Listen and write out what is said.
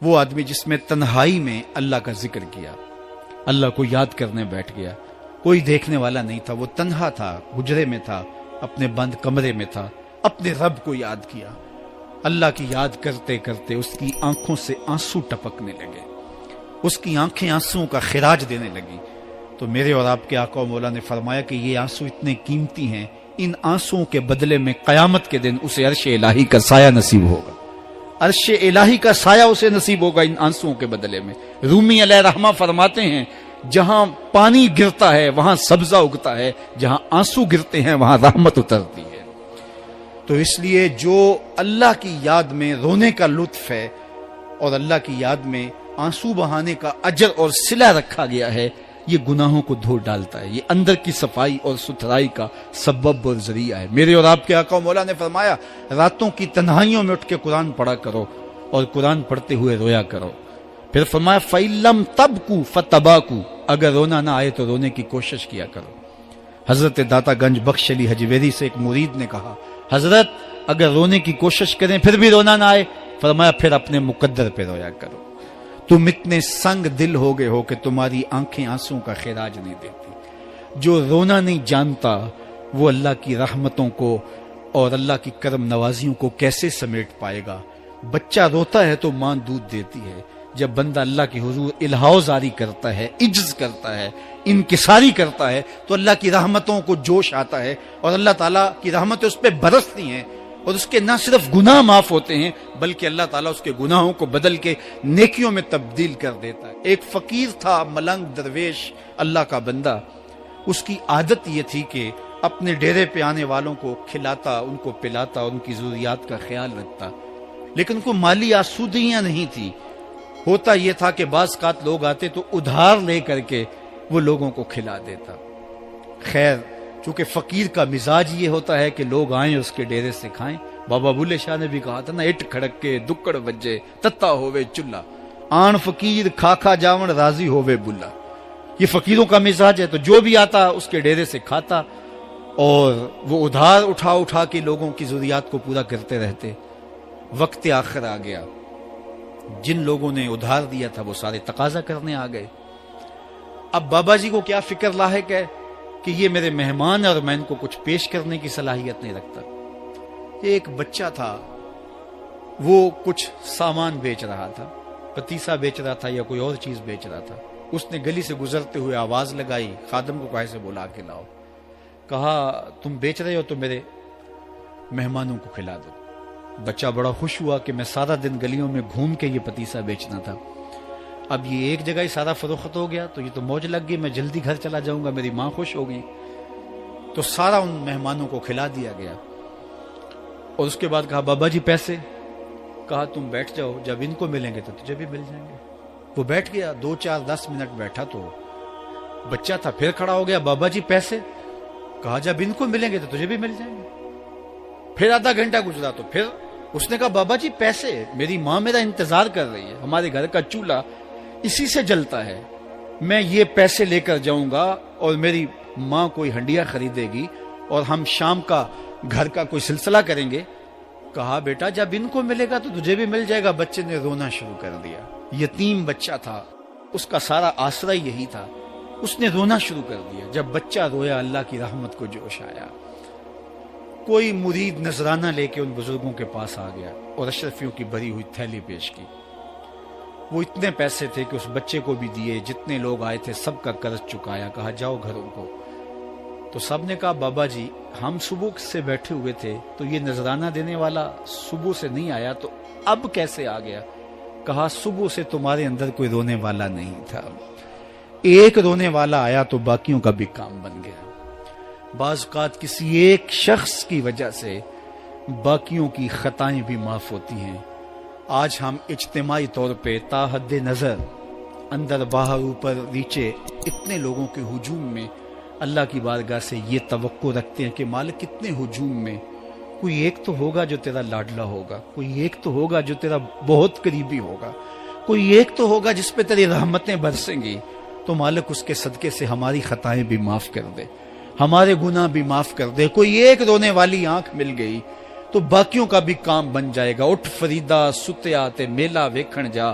وہ آدمی جس میں تنہائی میں اللہ کا ذکر کیا، اللہ کو یاد کرنے بیٹھ گیا، کوئی دیکھنے والا نہیں تھا، وہ تنہا تھا، حجرے میں تھا، اپنے بند کمرے میں تھا، اپنے رب کو یاد کیا۔ اللہ کی یاد کرتے کرتے اس کی آنکھوں سے آنسو ٹپکنے لگے، اس کی آنکھیں آنسوؤں کا خراج دینے لگی۔ تو میرے اور آپ کے آقا و مولا نے فرمایا کہ یہ آنسو اتنے قیمتی ہیں، ان آنسوؤں کے بدلے میں قیامت کے دن اسے عرش الہی کا سایہ نصیب ہوگا، عرش الہی کا سایہ اسے نصیب ہوگا ان آنسوؤں کے بدلے میں۔ رومی علیہ رحمہ فرماتے ہیں جہاں پانی گرتا ہے وہاں سبزہ اگتا ہے، جہاں آنسو گرتے ہیں وہاں رحمت اترتی ہے۔ تو اس لیے جو اللہ کی یاد میں رونے کا لطف ہے اور اللہ کی یاد میں آنسو بہانے کا اجر اور صلہ رکھا گیا ہے، یہ گناہوں کو دھو ڈالتا ہے، یہ اندر کی صفائی اور ستھرائی کا سبب اور ذریعہ ہے۔ میرے اور آپ کے آقا و مولا نے فرمایا راتوں کی تنہائیوں میں اٹھ کے قرآن پڑھا کرو اور قرآن پڑھتے ہوئے رویا کرو۔ پھر فرمایا فَإِلَّمْ تَبْكُوا فَتَبَاكُوا، اگر رونا نہ آئے تو رونے کی کوشش کیا کرو۔ حضرت داتا گنج بخش علی حجویری سے ایک مرید نے کہا حضرت اگر رونے کی کوشش کریں پھر بھی رونا نہ آئے، فرمایا پھر اپنے مقدر پہ رویا کرو۔ تم اتنے سنگ دل ہو گئے ہو کہ تمہاری آنکھیں آنسوں کا خراج نہیں دیتی۔ جو رونا نہیں جانتا وہ اللہ کی رحمتوں کو اور اللہ کی کرم نوازیوں کو کیسے سمیٹ پائے گا؟ بچہ روتا ہے تو ماں دودھ دیتی ہے، جب بندہ اللہ کی حضور الہاؤ زاری کرتا ہے، عجز کرتا ہے، انکساری کرتا ہے تو اللہ کی رحمتوں کو جوش آتا ہے اور اللہ تعالیٰ کی رحمتیں اس پہ برستی ہیں، اور اس کے نہ صرف گناہ معاف ہوتے ہیں بلکہ اللہ تعالیٰ اس کے گناہوں کو بدل کے نیکیوں میں تبدیل کر دیتا ہے۔ ایک فقیر تھا، ملنگ درویش، اللہ کا بندہ، اس کی عادت یہ تھی کہ اپنے ڈیرے پہ آنے والوں کو کھلاتا، ان کو پلاتا، ان کی ضروریات کا خیال رکھتا، لیکن کو مالی آسودگیاں نہیں تھی۔ ہوتا یہ تھا کہ بعض اوقات لوگ آتے تو ادھار لے کر کے وہ لوگوں کو کھلا دیتا۔ خیر چونکہ فقیر کا مزاج یہ ہوتا ہے کہ لوگ آئیں اس کے ڈیرے سے کھائیں، بابا بلے شاہ نے بھی کہا تھا نا، اٹ کھڑک کے دکڑ بجے تتا ہووے چلا، آن فقیر کھا کھا جاون راضی ہووے بلا۔ یہ فقیروں کا مزاج ہے، تو جو بھی آتا اس کے ڈیرے سے کھاتا اور وہ ادھار اٹھا اٹھا کے لوگوں کی ضروریات کو پورا کرتے رہتے۔ وقت آخر آ گیا، جن لوگوں نے ادھار دیا تھا وہ سارے تقاضا کرنے آ گئے۔ اب بابا جی کو کیا فکر لاحق ہے کہ یہ میرے مہمان اور میں ان کو کچھ پیش کرنے کی صلاحیت نہیں رکھتا۔ ایک بچہ تھا، وہ کچھ سامان بیچ رہا تھا، پتیسا بیچ رہا تھا یا کوئی اور چیز بیچ رہا تھا۔ اس نے گلی سے گزرتے ہوئے آواز لگائی، خادم کو کہا سے بلا کے لاؤ، کہا تم بیچ رہے ہو تو میرے مہمانوں کو کھلا دو۔ بچہ بڑا خوش ہوا کہ میں سارا دن گلیوں میں گھوم کے یہ پتیسا بیچنا تھا، اب یہ ایک جگہ ہی سارا فروخت ہو گیا تو یہ تو موج لگ گئی، میں جلدی گھر چلا جاؤں گا، میری ماں خوش ہوگی۔ تو سارا ان مہمانوں کو کھلا دیا گیا اور اس کے بعد کہا بابا جی پیسے؟ کہا تم بیٹھ جاؤ، جب ان کو ملیں گے تو تجھے بھی مل جائیں گے۔ وہ بیٹھ گیا، 2 4 10 منٹ بیٹھا تو بچہ تھا، پھر کھڑا ہو گیا، بابا جی پیسے؟ کہا جب ان کو ملیں گے تو تجھے بھی مل جائیں گے۔ پھر آدھا گھنٹہ گزرا تو پھر اس نے کہا بابا جی پیسے؟ میری ماں میرا انتظار کر رہی ہے، ہمارے گھر کا چولہا اسی سے جلتا ہے، میں یہ پیسے لے کر جاؤں گا اور میری ماں کوئی ہنڈیا خریدے گی اور ہم شام کا گھر کا کوئی سلسلہ کریں گے۔ کہا بیٹا جب ان کو ملے گا تو تجھے بھی مل جائے گا۔ بچے نے رونا شروع کر دیا، یتیم بچہ تھا، اس کا سارا آسرا یہی تھا، اس نے رونا شروع کر دیا۔ جب بچہ رویا اللہ کی رحمت کو جوش آیا۔ کوئی مرید نذرانہ لے کے ان بزرگوں کے پاس آ گیا اور اشرفیوں کی بھری ہوئی تھیلی پیش کی۔ وہ اتنے پیسے تھے کہ اس بچے کو بھی دیے، جتنے لوگ آئے تھے سب کا قرض چکایا، کہا جاؤ گھروں کو۔ تو سب نے کہا بابا جی ہم صبح سے بیٹھے ہوئے تھے تو یہ نذرانہ دینے والا صبح سے نہیں آیا تو اب کیسے آ گیا؟ کہا صبح سے تمہارے اندر کوئی رونے والا نہیں تھا، ایک رونے والا آیا تو باقیوں کا بھی کام بن گیا۔ بعض اوقات کسی ایک شخص کی وجہ سے باقیوں کی خطائیں بھی معاف ہوتی ہیں۔ آج ہم اجتماعی طور پہ تا حد نظر اندر باہر اوپر نیچے اتنے لوگوں کے ہجوم میں اللہ کی بارگاہ سے یہ توقع رکھتے ہیں کہ مالک کتنے ہجوم میں کوئی ایک تو ہوگا جو تیرا لاڈلا ہوگا، کوئی ایک تو ہوگا جو تیرا بہت قریبی ہوگا، کوئی ایک تو ہوگا جس پہ تیری رحمتیں برسیں گی۔ تو مالک اس کے صدقے سے ہماری خطائیں بھی معاف کر دے، ہمارے گناہ بھی معاف کر دے۔ کوئی ایک رونے والی آنکھ مل گئی تو باقیوں کا بھی کام بن جائے گا۔ اٹھ فریدا ستیا تے میلہ ویکھن جا،